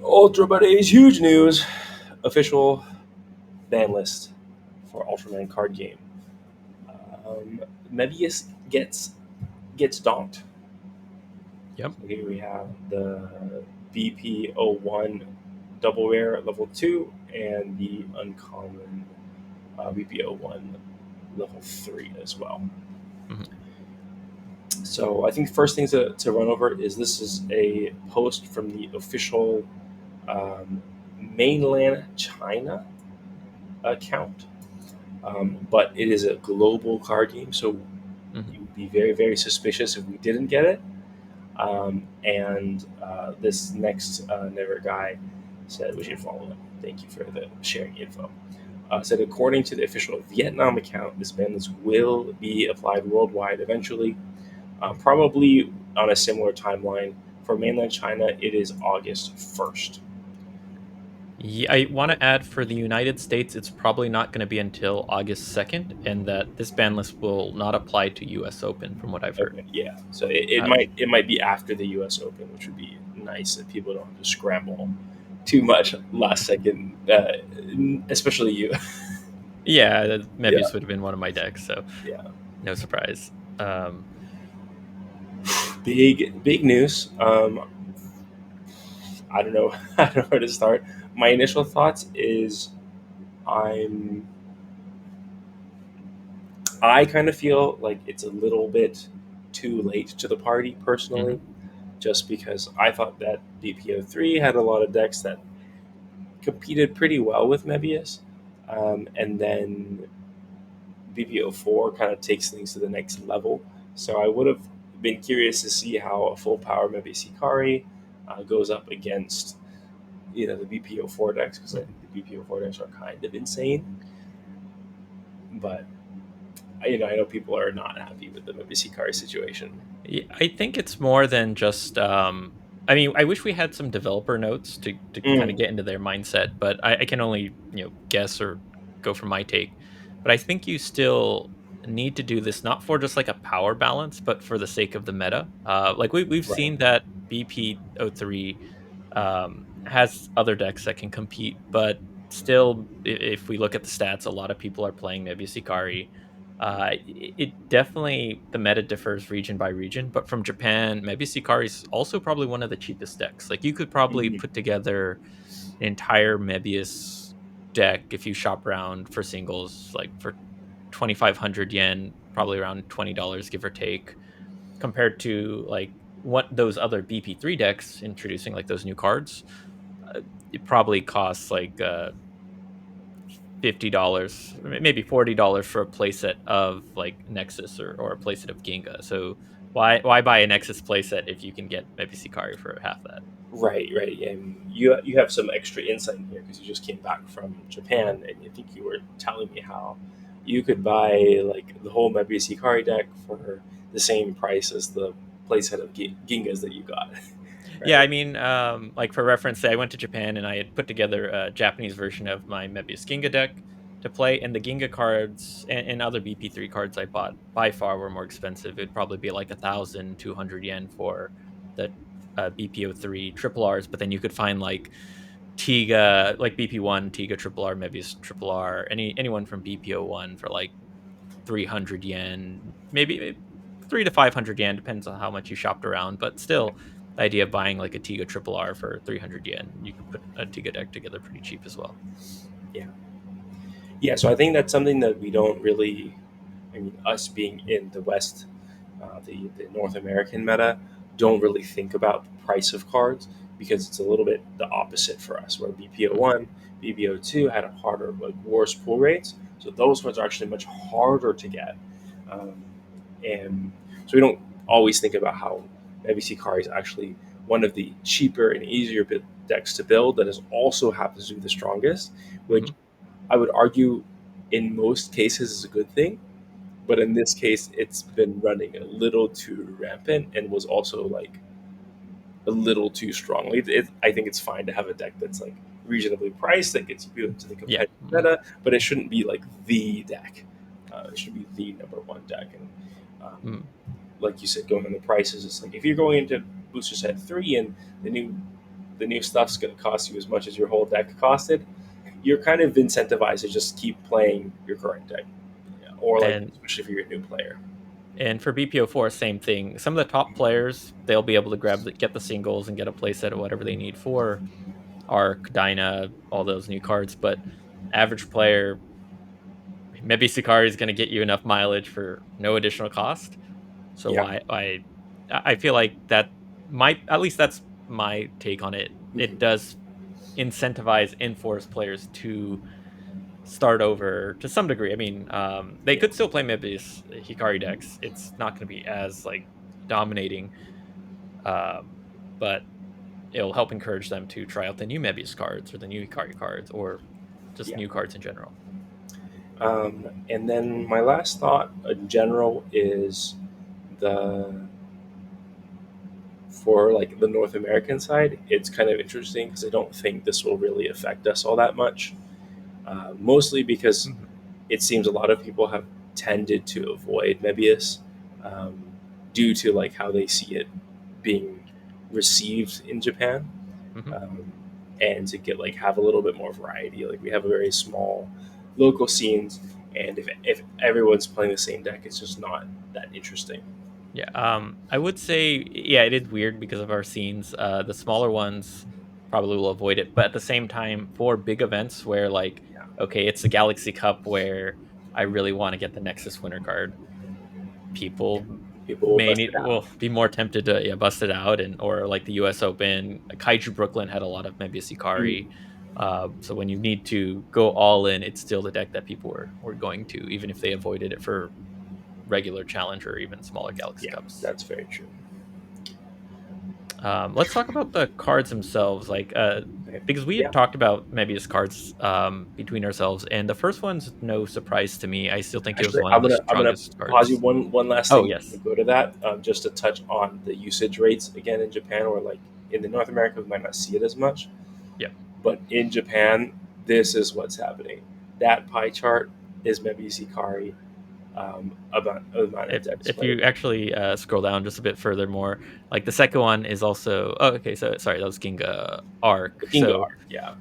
Ultraman is huge news. Official ban list for Ultraman card game. Um, Mebius gets donked. Yep. So here we have the BP01 double rare at level 2 and the uncommon BP01 level 3 as well. Mhm. So I think the first thing to run over is this is a post from the official mainland China account, but it is a global card game, so Mhm. you would be very, very suspicious if we didn't get it. And this next Never guy said we should follow him. Thank you for the sharing info. Said according to the official Vietnam account, this ban list will be applied worldwide eventually, probably on a similar timeline. For mainland China, it is August 1st. Yeah, I want to add for the United States, it's probably not going to be until August 2nd, and that this ban list will not apply to US Open, from what I've heard. Okay, yeah. So it Uh, might be after the U.S. Open, which would be nice that people don't have to scramble too much last second, especially you. yeah, Yeah, Mebius would have been one of my decks, so yeah. no surprise. Um, Big news. I don't know. I don't know where to start. My initial thoughts is I'm. I kind of feel like it's a little bit too late to the party mhm. personally, just because I thought that BPO3 had a lot of decks that competed pretty well with Mebius, and then BPO4 kind of takes things to the next level. So I would have been curious to see how a full power Mebius Hikari goes up against the BPO4 decks, because I think the BPO4 decks are kind of insane. But I know people are not happy with the Mebius Hikari situation. I think it's more than just. I mean, I wish we had some developer notes to kind of Mm, get into their mindset, but I can only guess or go from my take. But I think you still need to do this not for just like a power balance, but for the sake of the meta. Like we've right. seen that BP03 has other decks that can compete, but still, if we look at the stats, a lot of people are playing Mebius Hikari. It definitely the meta differs region by region, but from Japan, Mebius Hikari is also probably one of the cheapest decks. Like you could probably Mm, put together an entire Mebius deck if you shop around for singles, like for 2,500 yen, probably around $20, give or take, compared to like what those other BP3 decks introducing like those new cards. It probably costs like $50, maybe $40 for a playset of like Nexus or a playset of Ginga. So why buy a Nexus playset if you can get maybe Sikari for half that? right, right. And you have some extra insight here because you just came back from Japan, and I think you were telling me how you could buy like the whole Mebius Hikari deck for the same price as the playset of Gingas that you got, Yeah, right? I mean, like for reference, I went to Japan and I had put together a Japanese version of my Mebius Ginga deck to play, and the Ginga cards and other BP3 cards I bought by far were more expensive. It'd probably be like 1,200 yen for the BPO3 triple R's, but then you could find like Tiga, like BP1, Tiga triple R, Mebius triple R, anyone from BPO1 for like 300 yen, maybe 3 to 500 yen, depends on how much you shopped around. But still, the idea of buying like a Tiga triple R for 300 yen, you could put a Tiga deck together pretty cheap as well. Yeah, yeah. So I think that's something that we don't really. I mean, us being in the West, the North American meta, don't really think about the price of cards because it's a little bit the opposite for us. Where BPO Mhm. one, BPO two had a harder, like worse pull rates, so those cards are actually much harder to get, um, and so we don't always think about how MVC card is actually one of the cheaper and easier decks to build that is also happens to be the strongest, which Mhm. I would argue in most cases is a good thing, but in this case, it's been running a little too rampant and was also like a little too strong. I think it's fine to have a deck that's like reasonably priced that gets you into the Yeah. competitive Mhm. meta, but it shouldn't be like the deck. It should be the number one deck. And Mhm. like you said, going on the prices, it's like if you're going into booster set 3 and the new the new stuff's going to cost you as much as your whole deck costed, you're kind of incentivized to just keep playing your current deck, or like and especially if you're a new player. for BPO4, same thing. Some of the top players, they'll be able to get the singles and get a playset of whatever they need for Arc, Dyna, all those new cards. But average player, maybe Hikari is going to get you enough mileage for no additional cost. So Yeah. I feel like that might, at least that's my take on it. It Hmm. does incentivize enforce players to start over to some degree. I mean, they Yeah. could still play Mebius Hikari decks. It's not going to be as like dominating, um, but it'll help encourage them to try out the new Mebius cards or the new Hikari cards or just Yeah. new cards in general. And then my last thought in general is the for like the North American side, it's kind of interesting because I don't think this will really affect us all that much. Mostly because Mhm. it seems a lot of people have tended to avoid Mebius, um, due to like how they see it being received in Japan, Mhm. um, and to get like have a little bit more variety. Like we have a very small local scenes, and if everyone's playing the same deck, it's just not that interesting. Yeah, I would say, yeah, it is weird because of our scenes. The smaller ones probably will avoid it, but at the same time, for big events where like, Yeah, okay, it's the Galaxy Cup where I really want to get the Nexus winner card, yeah. people People will bust it out. will be more tempted to, yeah, bust it out. And or like the US Open, Kaiju Brooklyn had a lot of maybe a Sikari. Mm, So when you need to go all in, it's still the deck that people were going to, even if they avoided it for regular challenge or even smaller Galaxy yeah, Cups. that's very true. Let's talk about the cards themselves, Okay. because we had Yeah, talked about Mebius cards between ourselves, and the first one's no surprise to me. I still think it was actually, one of the I'm gonna strongest pause you cards. one last Oh thing before we yes, go to that, just to touch on the usage rates again in Japan, or like in the North America, we might not see it as much, yeah. but in Japan, this is what's happening. That pie chart is Mebius Hikari, about the amount of decks If played. you actually scroll down just a bit further more, like the second one is also. Oh, okay. So sorry, that was Ginga Arc. The Ginga So art, yeah.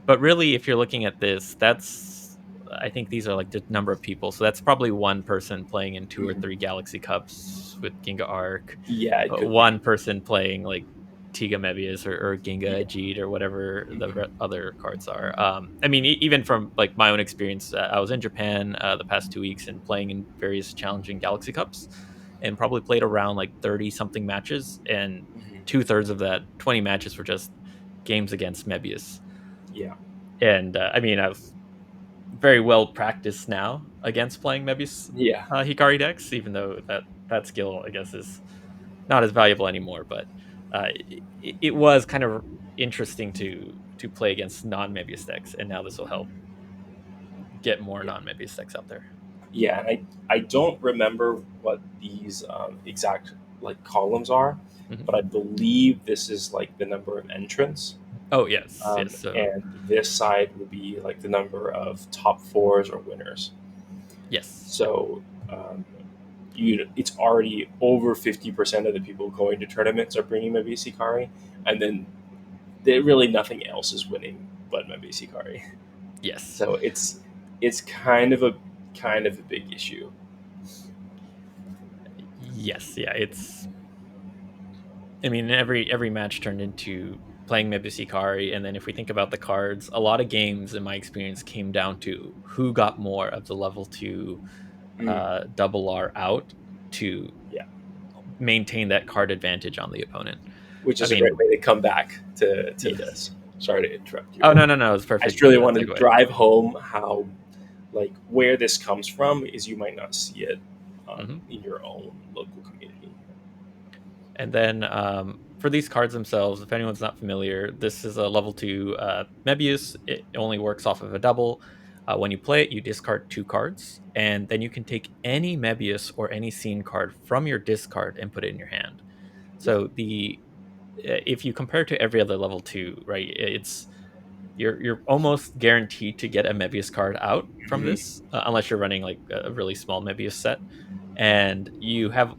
but really, if you're looking at this, that's I think these are like the number of people. So that's probably one person playing in two or Mhm. three Galaxy Cups with Ginga Arc, Yeah, it could be. one person playing like Tiga Mebius or Ginga Yeah. Ajit or whatever the Mhm. other cards are. I mean, even from like my own experience, I was in Japan the past 2 weeks and playing in various challenging Galaxy Cups, and probably played around like 30 something matches, and Mhm. 2/3 of that 20 matches were just games against Mebius. Yeah. And I mean, I've very well practiced now against playing Mebius Yeah. Hikari decks, even though that skill, I guess, is not as valuable anymore. But it was kind of interesting to play against non Mebius decks, and now this will help get more Yeah. non Mebius decks out there. Yeah, and I don't remember what these exact like columns are, Mhm. but I believe this is like the number of entrants, Oh yes, yes. So and this side would be like the number of top fours or winners. yes, So um, it's already over 50% of the people going to tournaments are bringing Mebihika Kari, and then really nothing else is winning but Mebihika Kari. yes, So it's kind of a big issue. yes. Yeah, it's. I mean, every match turned into playing Mebihikari, and then if we think about the cards, a lot of games, in my experience, came down to who got more of the level two Mm, double R out to yeah. maintain that card advantage on the opponent. Which I is a great mean, way to come back to yes. this. Sorry to interrupt you, Oh but no, no, no! It's I just perfect really wanted to segue. drive home how like where this comes from is you might not see it Hmm. in your own local community. And then for these cards themselves, if anyone's not familiar, this is a level two Mebius. It only works off of a double. When you play it, you discard two cards, and then you can take any Mebius or any scene card from your discard and put it in your hand. Yeah. So the if you compare to every other level two, right, it's you're almost guaranteed to get a Mebius card out from Hmm. this, unless you're running like a really small Mebius set, and you have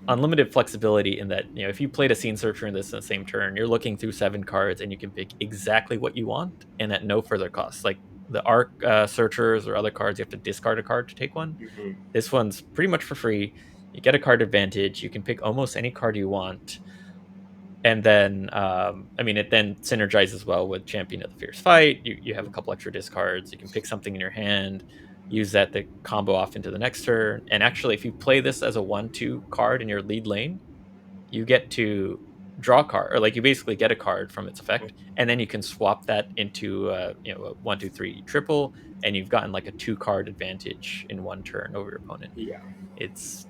unlimited flexibility in that, if you played a scene searcher in this in the same turn, you're looking through 7 cards and you can pick exactly what you want and at no further cost. Like the arc searchers or other cards, you have to discard a card to take one. Hmm. This one's pretty much for free. You get a card advantage. You can pick almost any card you want. And then, it then synergizes well with Champion of the Fierce Fight. You have a couple extra discards. You can pick something in your hand, use that to combo off into the next turn. And actually, if you play this as a 1/2 card in your lead lane, you get to draw a card, or like you basically get a card from its effect, and then you can swap that into a 1, 2, 3 triple, and you've gotten like a 2 card advantage in one turn over your opponent. Yeah. It's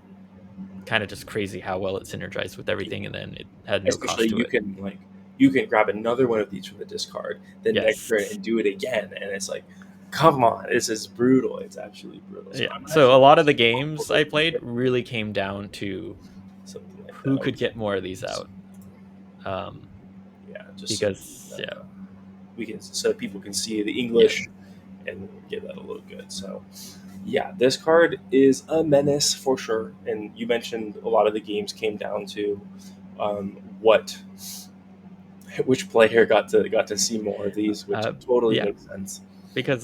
kind of just crazy how well it synergized with everything, and then it had no Especially cost to it. you can grab another one of these from the discard, then next Yes. turn and do it again, and it's like, come on, this is brutal. It's absolutely brutal. So Yeah. I'm So a actually lot of the hopeful games that I we played get really came down to something like who that. could get more of these out. Um, Yeah, just so because that, yeah, we can so people can see the yeah, English and give that a little good. So yeah, this card is a menace for sure. And you mentioned a lot of the games came down to what which player got to see more of these, which totally yeah. makes sense. Because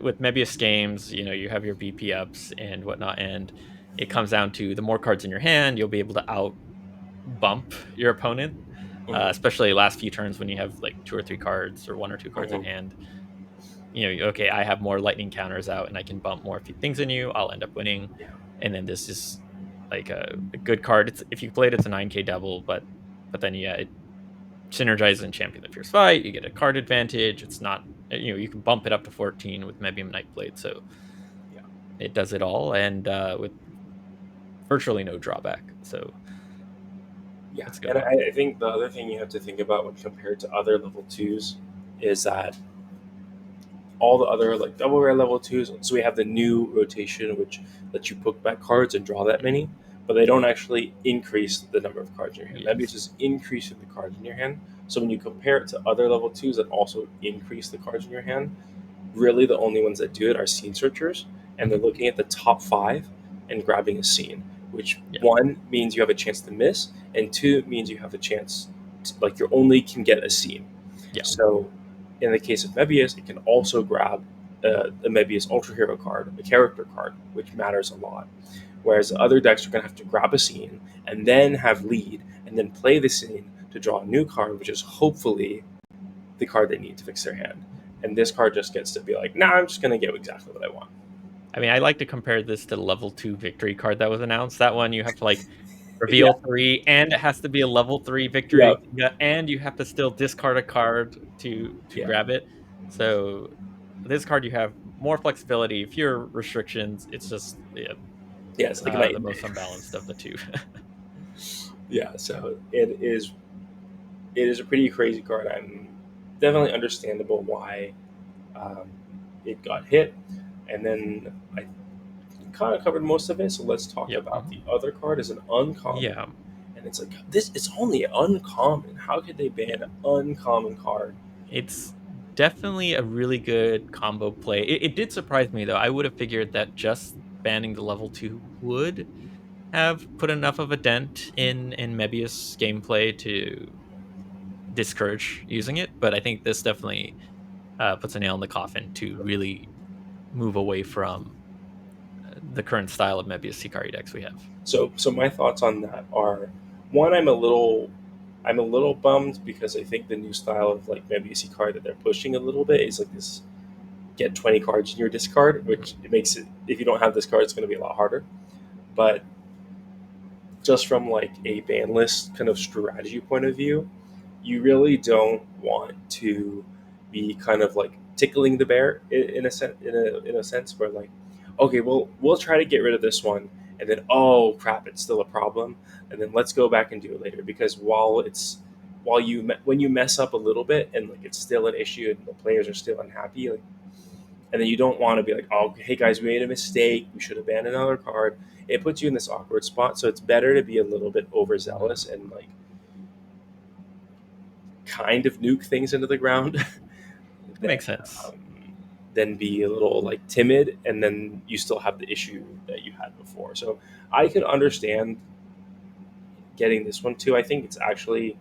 with Mebius games, you have your BP ups and whatnot, and it comes down to the more cards in your hand, you'll be able to out bump your opponent, Mhm. especially last few turns when you have like 2 or 3 cards or 1 or 2 cards in Mhm. hand. Okay, I have more lightning counters out and I can bump more things in you. I'll end up winning, Yeah. and then this is like a good card. It's if you play it, it's a 9K double, but then yeah, it synergizes in Champion of the Fierce Fight. You get a card advantage. It's not you can bump it up to 14 with Mebium Nightblade, so Yeah. it does it all, and with virtually no drawback. So Yeah. it's a good And one. I think the other thing you have to think about when compared to other level twos is that all the other like double rare level twos. So we have the new rotation, which lets you put back cards and draw that many, but they don't actually increase the number of cards in your hand. Maybe it's Yes. just increasing the cards in your hand. So when you compare it to other level twos that also increase the cards in your hand, really the only ones that do it are scene searchers, and they're Mhm. looking at the top 5 and grabbing a scene, which Yeah. one means you have a chance to miss, and two means you have a chance to, like you only can get a scene. Yeah. So in the case of Mebius, it can also grab a Mebius Ultra Hero card, a character card, which matters a lot. Whereas other decks are going to have to grab a scene and then have lead and then play the scene to draw a new card, which is hopefully the card they need to fix their hand. And this card just gets to be like, nah, I'm just going to get exactly what I want. I mean, I like to compare this to the level 2 victory card that was announced. That one you have to like Yeah, reveal 3, and it has to be a level 3 yeah, victory, yeah, and you have to still discard a card to yeah. grab it. So this card you have more flexibility, fewer restrictions. It's just yeah, Yeah, it's like night the and most day. unbalanced of the two. Yeah, so it is a pretty crazy card. I'm definitely understandable why um, it got hit. And then I kind of covered most of it. So let's talk Yep. about the other card as an uncommon. Yeah. And it's like this. It's only uncommon. How could they Yeah. ban an uncommon card? It's definitely a really good combo play. It did surprise me though. I would have figured that just banning the level 2 would have put enough of a dent in Mebius gameplay to discourage using it, but I think this definitely puts a nail in the coffin to really move away from the current style of Mebius Hikari decks we have. So my thoughts on that are one, I'm a little bummed because I think the new style of like Mebius card that they're pushing a little bit is like this get 20 cards in your discard, Mhm. which it makes it if you don't have this card, it's going to be a lot harder. But just from like a ban list kind of strategy point of view, you really don't want to be kind of like tickling the bear in a sense in a sense where like okay well we'll try to get rid of this one and then oh crap it's still a problem and then let's go back and do it later because while when you mess up a little bit and like it's still an issue and the players are still unhappy like and then you don't want to be like oh hey guys we made a mistake we should have banned another card. It puts you in this awkward spot, so it's better to be a little bit overzealous and like kind of nuke things into the ground That than makes sense. um, than be a little like timid, and then you still have the issue that you had before. So I can understand getting this one too. I think it's actually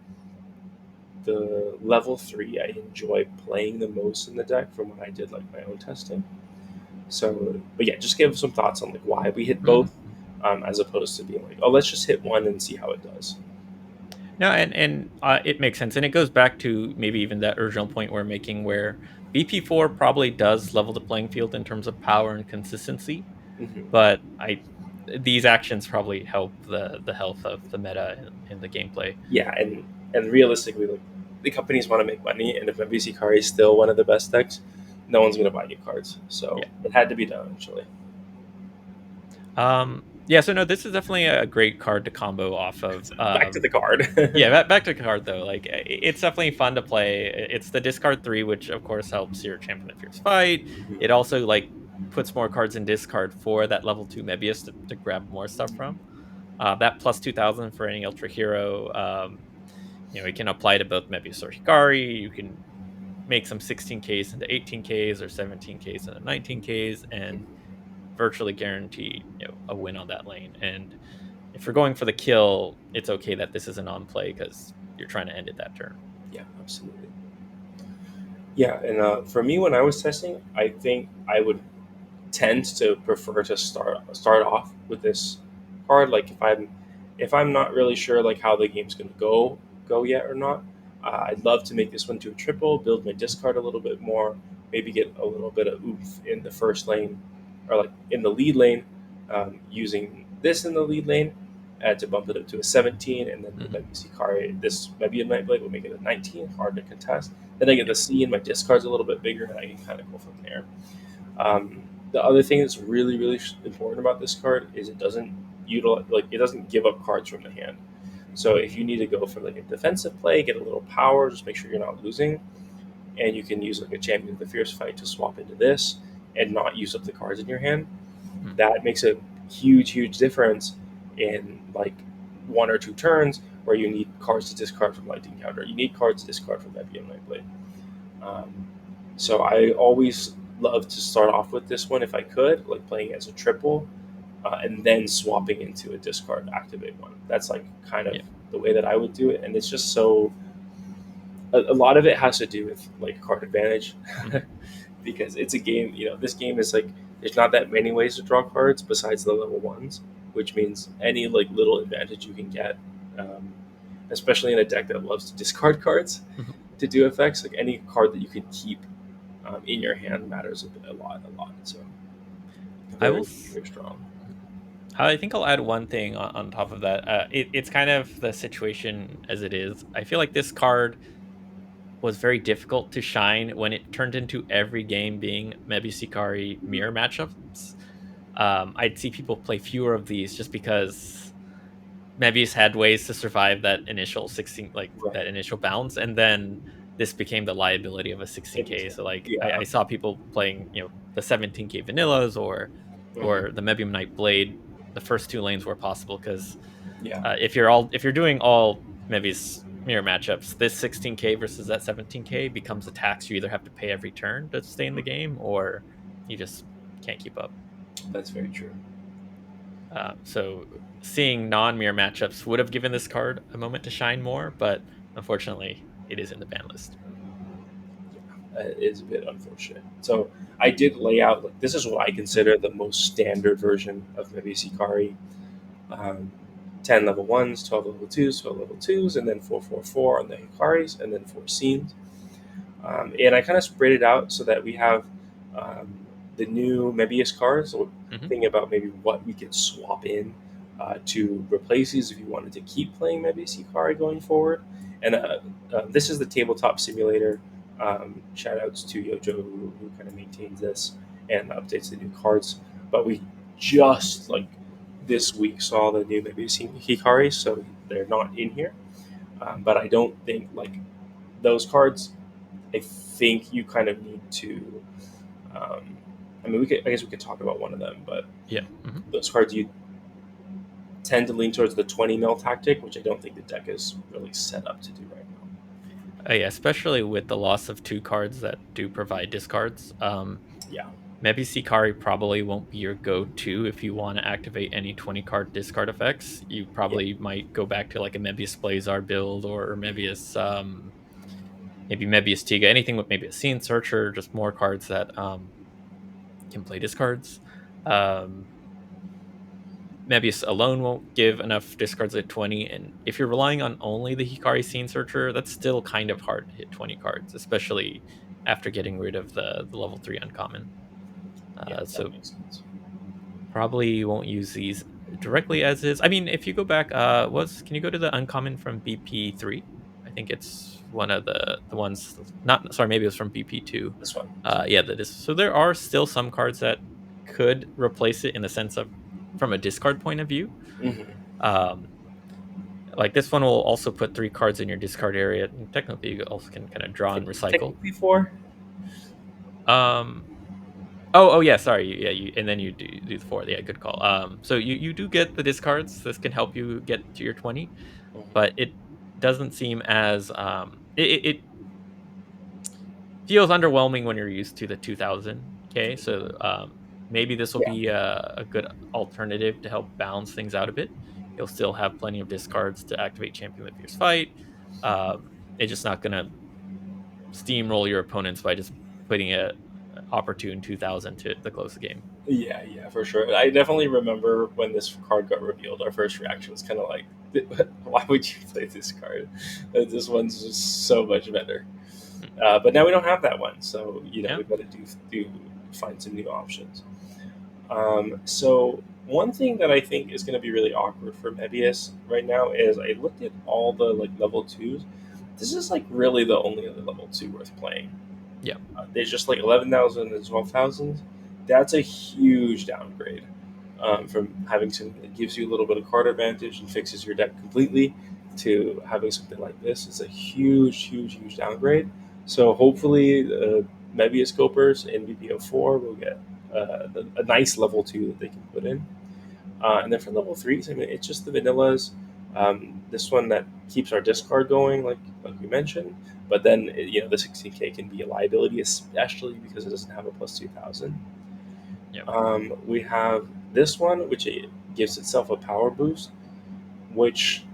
the level 3 I enjoy playing the most in the deck from when I did like my own testing. So, but yeah, just give some thoughts on like why we hit Mhm. both, as opposed to being like, oh, let's just hit one and see how it does. No, and it makes sense, and it goes back to maybe even that original point we're making, where BP4 probably does level the playing field in terms of power and consistency, Hmm. but I these actions probably help the health of the meta in the gameplay. Yeah, and realistically, like the companies want to make money, and if MBC Hikari is still one of the best decks, no one's gonna buy new cards. So Yeah. it had to be done eventually. Yeah, so no, this is definitely a great card to combo off of. Back to the card. Yeah, back to the card though. Like it's definitely fun to play. It's the discard 3, which of course helps your champion of fierce fight. It Mhm. also like puts more cards in discard for that level 2 Mebius to grab more stuff from. That plus 2000 for any ultra hero. You can apply to both Mebius or Hikari. You can make some 16Ks into 18Ks or 17Ks into 19Ks and virtually guarantee a win on that lane. And if you're going for the kill, it's okay that this isn't on play because you're trying to end it that turn. Yeah, absolutely. Yeah, and for me, when I was testing, I think I would tend to prefer to start off with this card. Like if I'm not really sure like how the game's gonna go yet or not, I'd love to make this one to a triple, build my discard a little bit more, maybe get a little bit of oomph in the first lane or like in the lead lane, using this in the lead lane. To bump it up to a 17, and then with Mhm. maybe Hikari, this maybe a Nightblade will make it a 19, hard to contest. Then I get the C, and my discard's a little bit bigger, and I can kind of go from there. The other thing that's really really important about this card is it doesn't utilize like it doesn't give up cards from the hand. So if you need to go for like a defensive play, get a little power, just make sure you're not losing, and you can use like a champion of the fierce fight to swap into this and not use up the cards in your hand. Mhm. That makes a huge difference in like one or two turns where you need cards to discard from Lightning Counter. You need cards to discard from Mebius Nightblade. Um, so I always love to start off with this one if I could, like playing as a triple, and then swapping into a discard activate one. That's like kind of Yeah. the way that I would do it, and it's just so. A lot of it has to do with like card advantage, Mhm. because it's a game. This game is like there's not that many ways to draw cards besides the level ones, which means any like little advantage you can get, um, especially in a deck that loves to discard cards Mhm. to do effects. Like any card that you can keep in your hand matters a lot. So I will. very very strong. I think I'll add one thing on top of that. It's kind of the situation as it is. I feel like this card was very difficult to shine when it turned into every game being Mebisikari mirror matchups. I'd see people play fewer of these just because Mebius had ways to survive that initial 16, like that Right. initial bounce, and then this became the liability of a 16K. Exactly. So like Yeah. I saw people playing, the 17K vanillas or Hmm. the Mebium Knight Blade, the first two lanes where possible, because Yeah. if you're doing all Mebius mirror matchups, this 16K versus that 17K becomes a tax you either have to pay every turn to stay in the Mhm. game or you just can't keep up. That's very true. So seeing non-mirror matchups would have given this card a moment to shine more, but unfortunately, it is in the ban list. It is a bit unfortunate. So I did lay out like this is what I consider the most standard version of Mebius Hikari. Um, 10 level ones, 12 level twos, 12 level twos, and then 4 on the Hikaris, and then four scenes. And I kind of spread it out so that we have um, the new Mebius cards. So Hmm. thinking about maybe what we could swap in to replace these if you wanted to keep playing Mebius Hikari going forward. And this is the tabletop simulator. Shout outs to Yojo who kind of maintains this and updates the new cards. But we just like this week saw the new Mebius Hikari, so they're not in here. But I don't think like those cards I think you kind of need to. Um, I mean, I guess we could talk about one of them, but Yeah. Hmm. those cards you tend to lean towards the 20 mil tactic, which I don't think the deck is really set up to do right now. Yeah, especially with the loss of two cards that do provide discards. Yeah. Mebius Hikari probably won't be your go-to if you want to activate any 20 card discard effects. You Yeah. probably might go back to like a Mebius Blazar build or Mebius maybe Mebius Tiga, anything with maybe a Scene Searcher, just more cards that can play discards. Um, Mebius alone won't give enough discards at 20, and if you're relying on only the Hikari Scene Searcher, that's still kind of hard to hit 20 cards, especially after getting rid of the level 3 uncommon. Yeah, that So makes sense. probably won't use these directly as is. I mean, if you go back, was can you go to the uncommon from BP3? I think it's one of the ones. Not sorry, maybe it was from BP2. This one. Yeah, that is. So there are still some cards that could replace it in the sense of from a discard point of view. Hmm. Um, like this one will also put 3 cards in your discard area. And technically, you also can kind of draw and recycle. Technically four. Um, oh yeah, sorry. Yeah, and then you do the 4. Yeah, good call. So you do get the discards. This can help you get to your 20, but Hmm. it doesn't seem as it feels underwhelming when you're used to the 2000K. So maybe this will Yeah. be a good alternative to help balance things out a bit. You'll still have plenty of discards to activate Champion with Fierce Fight. It's just not gonna steamroll your opponents by just putting a opportune 2000 to close the game. Yeah, yeah, for sure. I definitely remember when this card got revealed. Our first reaction was kind of like, "Why would you play this card? This one's just so much better." Mm, But now we don't have that one, so yeah. we've got to do find some new options. So one thing that I think is going to be really awkward for Mebius right now is I looked at all the like level twos. This is like really the only other level two worth playing. Yeah. There's just like 11,000 and 12,000. That's a huge downgrade from having something that gives you a little bit of card advantage and fixes your deck completely to having something like this. It's a huge, huge, huge downgrade. So hopefully, Mebius scopers in BPO4 will get a nice level two that they can put in. And then for level threes, I mean, it's just the vanillas. This one that keeps our discard going, like we mentioned. But then the 16K can be a liability, especially because it doesn't have a plus 2,000. Yeah. We have this one, which it gives itself a power boost, which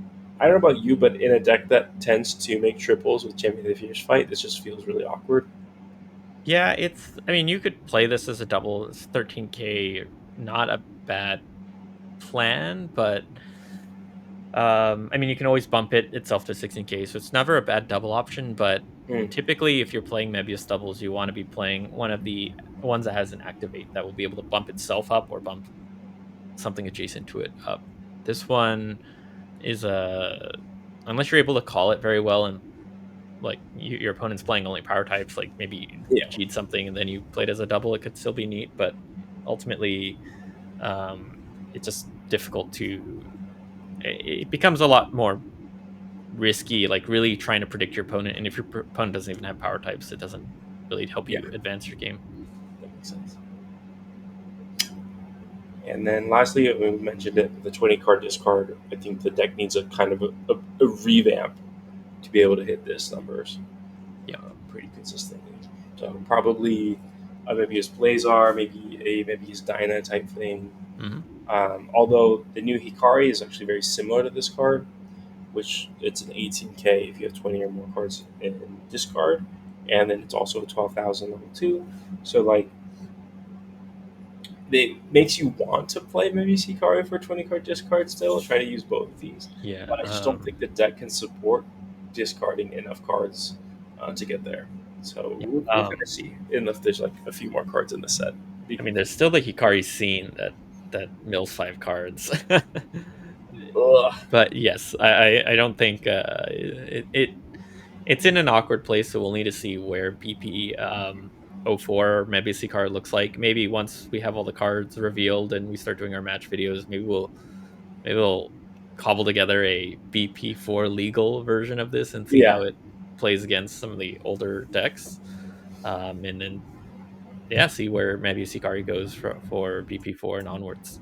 I don't know about you, but in a deck that tends to make triples with Champion of the Fierce Fight, this just feels really awkward. Yeah, it's I mean, you could play this as a double. It's 13K, not a bad plan, but I mean, you can always bump it itself to 16K, so it's never a bad double option, but Hmm. typically if you're playing Mebius doubles, you want to be playing one of the ones that has an activate that will be able to bump itself up or bump something adjacent to it up. This one is a unless you're able to call it very well and like your opponent's playing only power types, like maybe Yeah, you cheat something and then you play it as a double, it could still be neat, but ultimately, um, it's just difficult to. It becomes a lot more risky, like really trying to predict your opponent, and if your opponent doesn't even have power types, it doesn't really help yeah, you advance your game. that makes sense. And then lastly, we mentioned it, the 20 card discard. I think the deck needs a kind of a revamp to be able to hit this numbers Yeah. pretty consistently. So probably maybe his Blazar, maybe his Dyna type thing. Hmm. Although the new Hikari is actually very similar to this card, which it's an 18K if you have 20 or more cards in discard, and then it's also a 12,000 level two. So like it makes you want to play maybe Hikari for 20 card discard still. Try to use both of these, Yeah. but I just don't think the deck can support discarding enough cards to get there. So Yeah. we're gonna see if there's like a few more cards in the set. I mean, there's still the Hikari scene that mills 5 cards. Ugh. But yes, I don't think it's in an awkward place, so we'll need to see where BP '04 Mebius card looks like. Maybe once we have all the cards revealed and we start doing our match videos, maybe we'll cobble together a BP4 legal version of this and see how Yeah, it plays against some of the older decks. And then yeah, see where Mebius Hikari goes for BP4 and onwards.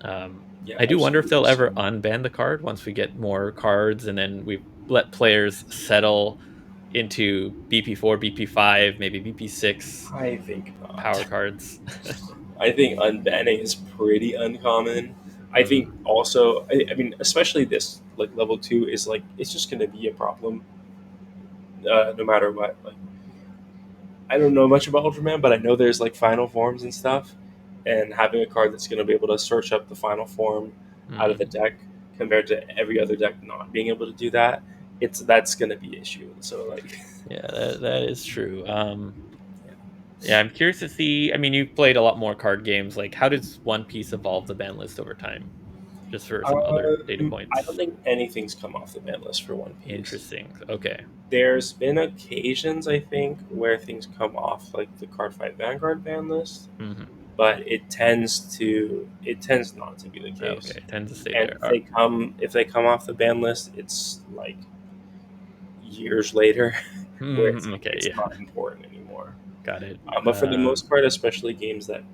yeah, I do wonder if absolutely. they'll So ever unban the card once we get more cards, and then we let players settle into BP4, BP5, maybe BP6 I think power not. cards. I think unbanning is pretty uncommon. I think Mm, also, I mean, especially this like level two is like it's just going to be a problem no matter what. Like I don't know much about Ultraman, but I know there's like final forms and stuff, and having a card that's going to be able to search up the final form out of the mm. deck compared to every other deck not being able to do that, that's going to be an issue. So like, Yeah, that is true. Yeah, I'm curious to see. I mean, you've played a lot more card games. Like, how does One Piece evolve the ban list over time? Just for some other data I don't points. think anything's come off the ban list for One Piece. Interesting. Okay. There's been occasions, I think, where things come off like the Card Fight Vanguard ban list, Hmm. but it tends not to be the case. Okay. Tends to stay And there. if they come off the ban list, it's like years later, where it's like Okay. it's Yeah. not important anymore. Got it. But for the most part, especially games that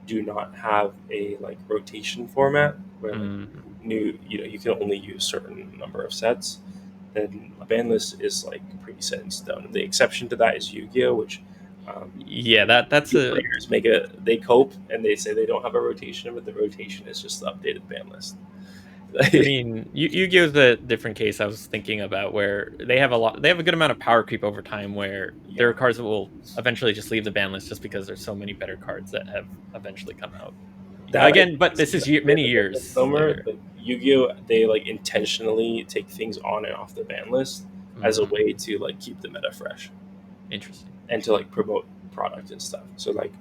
do not have a like rotation format where like Mhm. you can only use certain number of sets, then a ban list is like pretty set in stone. The exception to that is Yu-Gi-Oh, which um, Yeah. That's Yu-Gi-Oh a. players they cope and they say they don't have a rotation, but the rotation is just the updated ban list. I mean, Yu-Gi-Oh is a different case. I was thinking about where they have a lot. They have a good amount of power creep over time, where there Yeah, are cards that will eventually just leave the ban list just because there's so many better cards that have eventually come out. that I Again, think but is this is a bit many of a years misnomer. later. But Yu-Gi-Oh, they like intentionally take things on and off the ban list as a Mm, way to like keep the meta fresh interesting. and to like promote product and stuff. So like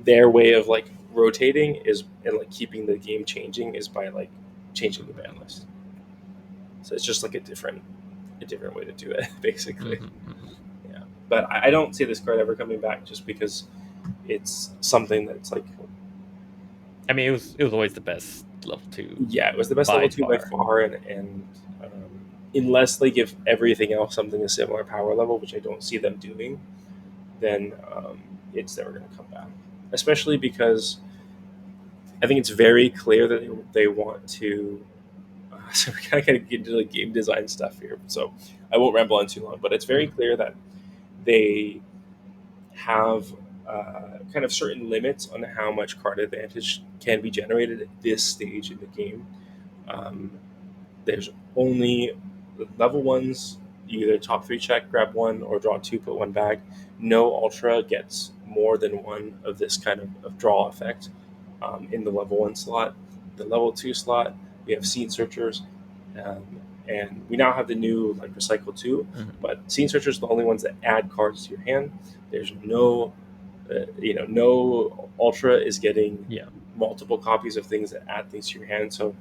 their way of like rotating is and like keeping the game changing is by like changing the ban list. So it's just like a different way to do it, basically. Hmm. Hmm. Yeah, but I don't see this card ever coming back just because it's something that's like I mean, it was always the best level two yeah, it was the best by level two by far. far, and unless they give everything else something a similar power level, which I don't see them doing, then it's never going to come back. Especially because I think it's very clear that they want to. So we're kind of get into the game design stuff here, so I won't ramble on too long. But it's very Mhm. clear that they have kind of certain limits on how much card advantage can be generated at this stage in the game. Um, there's only level ones. You either top three check, grab one, or draw two, put one back. No ultra gets more than one of this kind of draw effect in the level one slot. The level two slot, we have scene searchers, um, and we now have the new like recycle two. Mhm. But scene searchers are the only ones that add cards to your hand. There's no, no ultra is getting Yeah. multiple copies of things that add things to your hand. So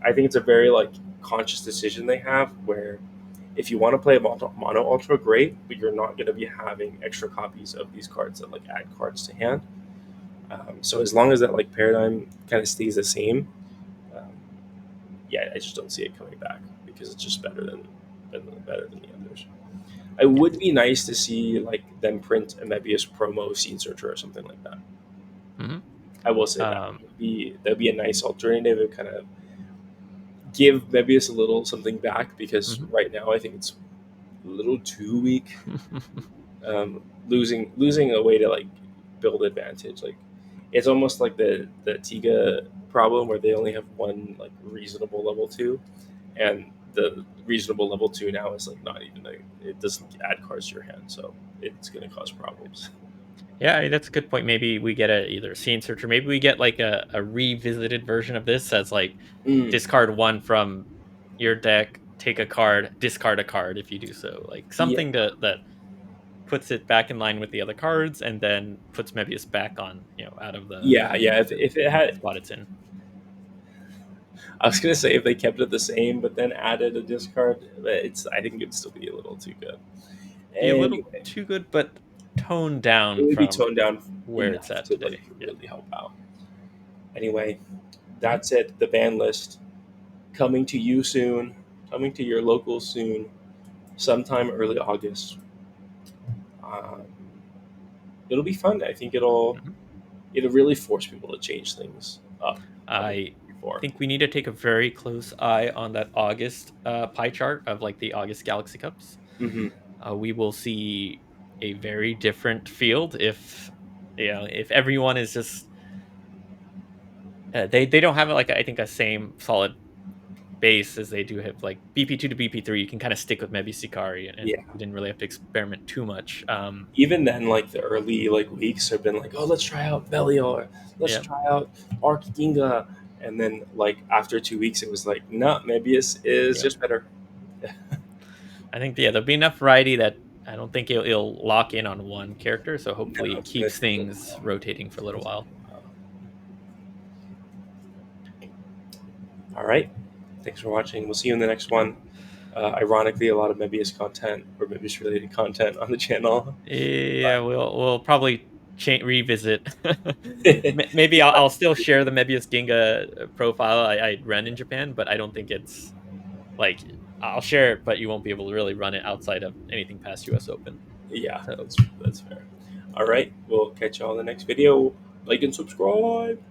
I think it's a very like conscious decision they have where if you want to play mono ultra, great, but you're not going to be having extra copies of these cards that like add cards to hand. So as long as that like paradigm kind of stays the same, um, yeah, I just don't see it coming back because it's just better than the others. It Yeah. would be nice to see like them print a Mebius promo scene searcher or something like that. Hmm. I will say that Um, that'd be a nice alternative and kind of give Mebius a little something back because mhm. right now I think it's a little too weak. Losing a way to like build advantage. Like it's almost like the Tiga problem where they only have one like reasonable level two, and the reasonable level two now is like not even it doesn't add cards to your hand, so it's going to cause problems. Yeah, that's a good point. Maybe we get a either a scene searcher. Maybe we get like a revisited version of this as like Mm, discard one from your deck, take a card, discard a card if you do so. Like yeah, something that puts it back in line with the other cards and then puts Mebius back on, out of yeah. If it the had, spot it's in. I was gonna say if they kept it the same, but then added a discard, but I think it'd still be a little too good. Be a little Anyway, too good, but toned it down would be from toned down where it's enough at to like today. Yeah. really help out. Anyway, Mhm. that's it. The ban list coming to you soon, coming to your local soon, sometime early August. Um, it'll be fun. I think Mhm. it'll really force people to change things up coming I before. think we need to take a very close eye on that August pie chart of like the August Galaxy Cups. Mm-hmm. We will see a very different field if everyone is just they don't have like I think a same solid base as they do have like BP2 to BP3. You can kind of stick with Mebius Hikari, and Yeah. you didn't really have to experiment too much. Even then, like the early like weeks have been like, oh, let's try out Belior, let's Yeah, try out Arc Ginga, and then like after 2 weeks, it was like, no, Mebius is yeah. just better. I think there'll be enough variety that I don't think it'll lock in on one character. So No, hopefully it it's gonna keeps take a things while. rotating for a It's little gonna take while. a while. All right. Thanks for watching. We'll see you in the next one. Ironically, a lot of Mebius content or Mebius related content on the channel. Yeah, But we'll probably revisit. yeah, Maybe I'll still share the Mebius Ginga profile I ran in Japan, but I don't think it's like I'll share it, but you won't be able to really run it outside of anything past US Open. yeah, So that's fair. All right. We'll catch you all in the next video. Like and subscribe.